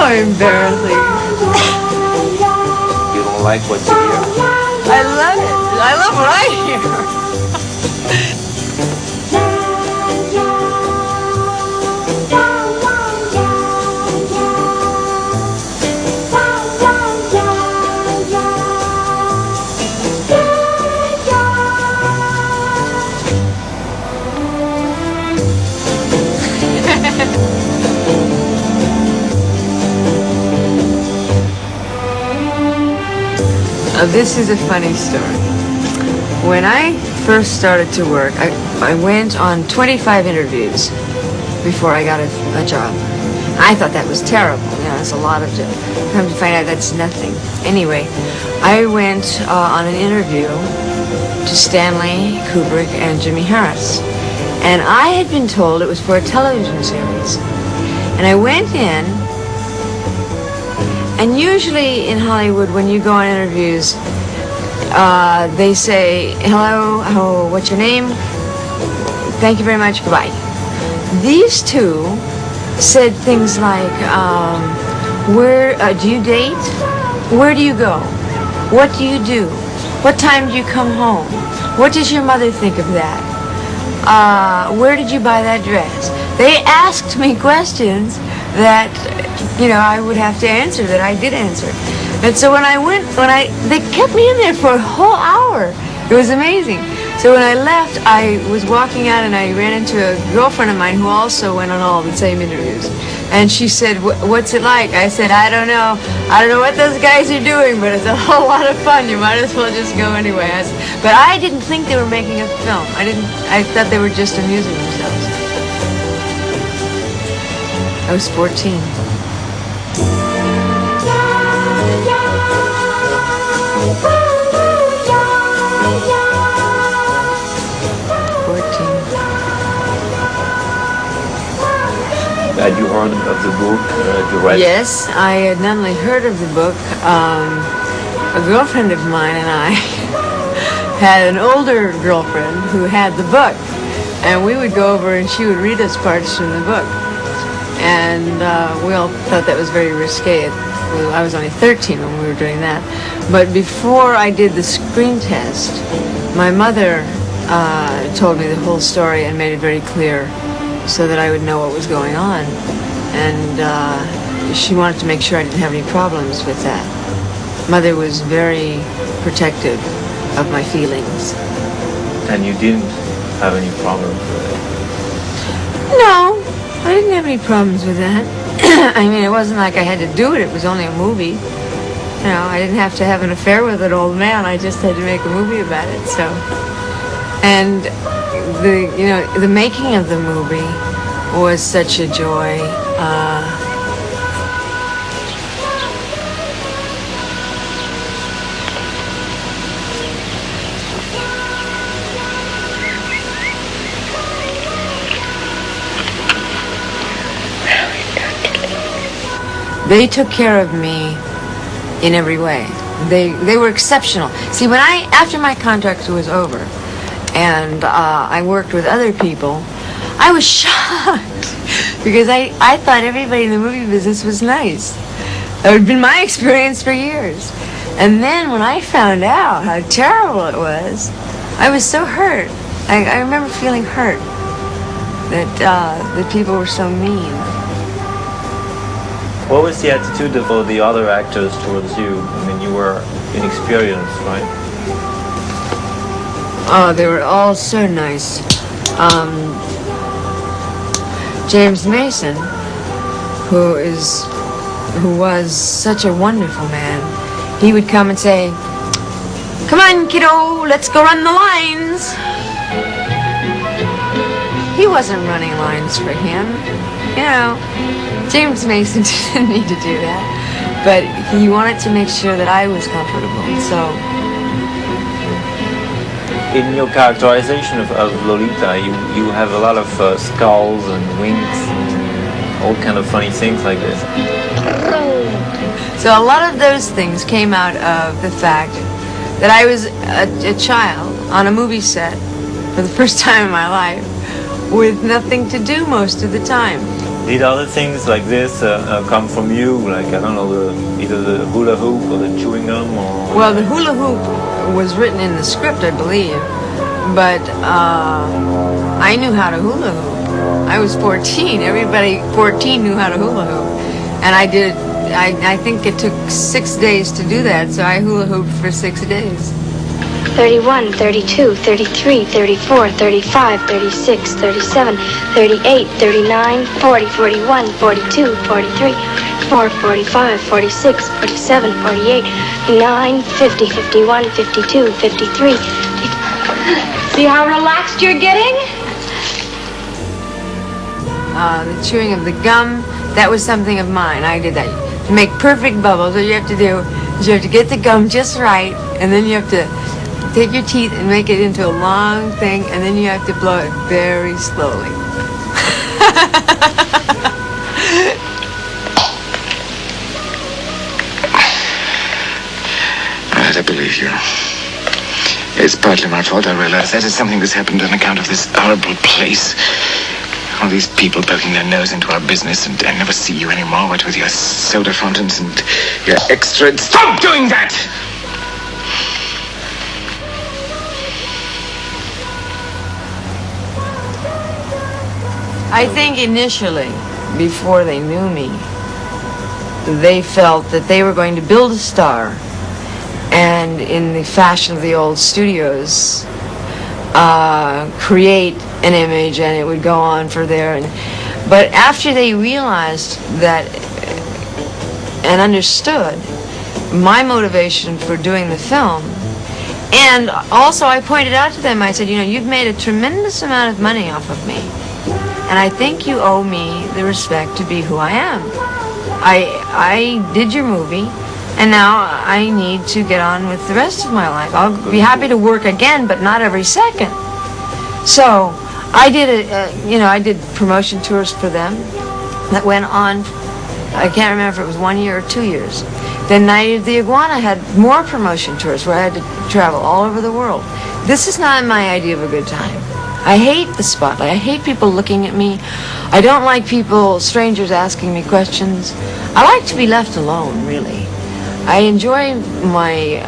so embarrassing. You don't like what you hear? I love it. I love what I hear. This is a funny story. When I first started to work, I went on 25 interviews before I got a job. I thought that was terrible. You know, it's a lot of come to find out that's nothing. Anyway, I went on an interview to Stanley Kubrick and Jimmy Harris. And I had been told it was for a television series. And I went in, and usually in Hollywood, when you go on interviews, they say, hello, what's your name? Thank you very much, goodbye. These two said things like, where do you date? Where do you go? What do you do? What time do you come home? What does your mother think of that? Where did you buy that dress? They asked me questions that, you know, I would have to answer, that I did answer. And so when they kept me in there for a whole hour. It was amazing. So when I left, I was walking out and I ran into a girlfriend of mine who also went on all the same interviews. And she said, what's it like? I said, I don't know. I don't know what those guys are doing, but it's a whole lot of fun. You might as well just go anyway. But I didn't think they were making a film. I thought they were just amusing themselves. I was 14. Had you heard of the book you read? Yes, I had not only heard of the book, a girlfriend of mine and I had an older girlfriend who had the book, and we would go over and she would read us parts from the book, and we all thought that was very risque. I was only 13 when we were doing that, but before I did the screen test, my mother told me the whole story and made it very clear so that I would know what was going on. And she wanted to make sure I didn't have any problems with that. Mother was very protective of my feelings. And you didn't have any problems with it? No, I didn't have any problems with that. I mean, it wasn't like I had to do it. It was only a movie. You know, I didn't have to have an affair with an old man. I just had to make a movie about it, so. And the making of the movie was such a joy. They took care of me in every way. They were exceptional. See, after my contract was over, and I worked with other people, I was shocked because I thought everybody in the movie business was nice. That had been my experience for years. And then when I found out how terrible it was, I was so hurt. I remember feeling hurt that people were so mean. What was the attitude of all the other actors towards you? I mean, you were inexperienced, right? Oh, they were all so nice. James Mason, who was such a wonderful man, he would come and say, "Come on, kiddo, let's go run the lines." He wasn't running lines for him, you know. James Mason didn't need to do that, but he wanted to make sure that I was comfortable, so. In your characterization of Lolita, you have a lot of skulls and wings and all kind of funny things like this. So a lot of those things came out of the fact that I was a child on a movie set for the first time in my life with nothing to do most of the time. Did other things like this come from you? Like, I don't know, either the hula hoop or the chewing gum or... Well, the hula hoop was written in the script, I believe, but I knew how to hula hoop. I was 14. Everybody 14 knew how to hula hoop. And I did, I think it took 6 days to do that, so I hula hooped for 6 days. 31, 32, 33, 34, 35, 36, 37, 38, 39, 40, 41, 42, 43, 44, 45, 46, 47, 48, 49, 50, 51, 52, 53. See how relaxed you're getting? The chewing of the gum, that was something of mine. I did that. To make perfect bubbles, what you have to do is you have to get the gum just right, and then you have to take your teeth and make it into a long thing, and then you have to blow it very slowly. I believe you. It's partly my fault, I realize. That is something that's happened on account of this horrible place. All these people poking their nose into our business, and I never see you anymore, what with your soda fountains and your extra... Stop doing that! I think initially, before they knew me, they felt that they were going to build a star, and in the fashion of the old studios, create an image, and it would go on for there. But after they realized that and understood my motivation for doing the film, and also I pointed out to them, I said, you know, you've made a tremendous amount of money off of me, and I think you owe me the respect to be who I am. I did your movie, and now I need to get on with the rest of my life. I'll be happy to work again, but not every second. So I did I did promotion tours for them that went on, I can't remember if it was 1 year or 2 years. Then Night of the Iguana had more promotion tours where I had to travel all over the world. This is not my idea of a good time. I hate the spotlight. I hate people looking at me. I don't like people, strangers asking me questions. I like to be left alone, really. I enjoy my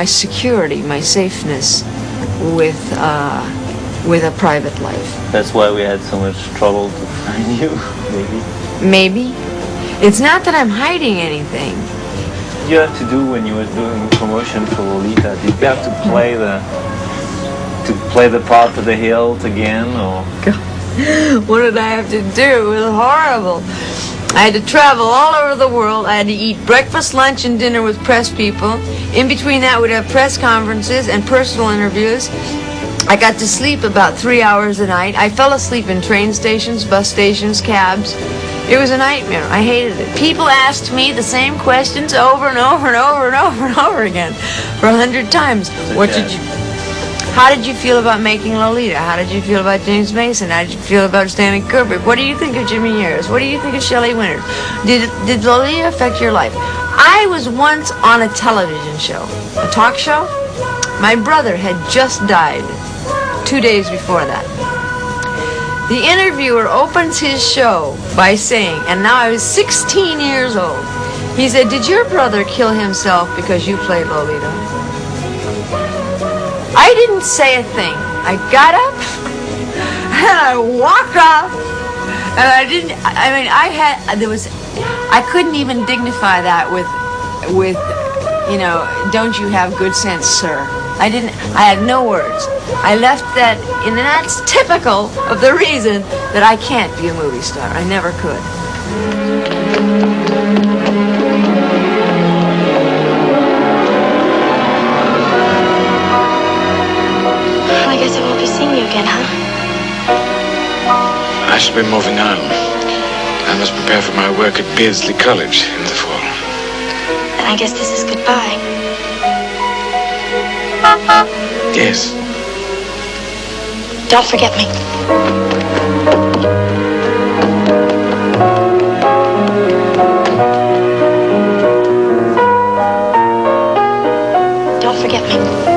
security, my safeness with a private life. That's why we had so much trouble to find you, maybe. Maybe. It's not that I'm hiding anything. What did you have to do when you were doing promotion for Lolita? Did you have to play the part of the hilt again, or? God. What did I have to do? It was horrible. I had to travel all over the world. I had to eat breakfast, lunch, and dinner with press people. In between that, we'd have press conferences and personal interviews. I got to sleep about 3 hours a night. I fell asleep in train stations, bus stations, cabs. It was a nightmare. I hated it. People asked me the same questions over and over and over and over and over again for 100 times. How did you feel about making Lolita? How did you feel about James Mason? How did you feel about Stanley Kubrick? What do you think of Jimmy Ayers? What do you think of Shelley Winters? Did Lolita affect your life? I was once on a television show, a talk show. My brother had just died 2 days before that. The interviewer opens his show by saying, and now I was 16 years old, he said, did your brother kill himself because you played Lolita? I didn't say a thing. I got up and I walked off, and I couldn't even dignify that with, you know, don't you have good sense, sir? I had no words. I left that, and that's typical of the reason that I can't be a movie star. I never could. I guess I won't be seeing you again, huh? I shall be moving on. I must prepare for my work at Beardsley College in the fall. Then I guess this is goodbye. Yes. Don't forget me. Don't forget me.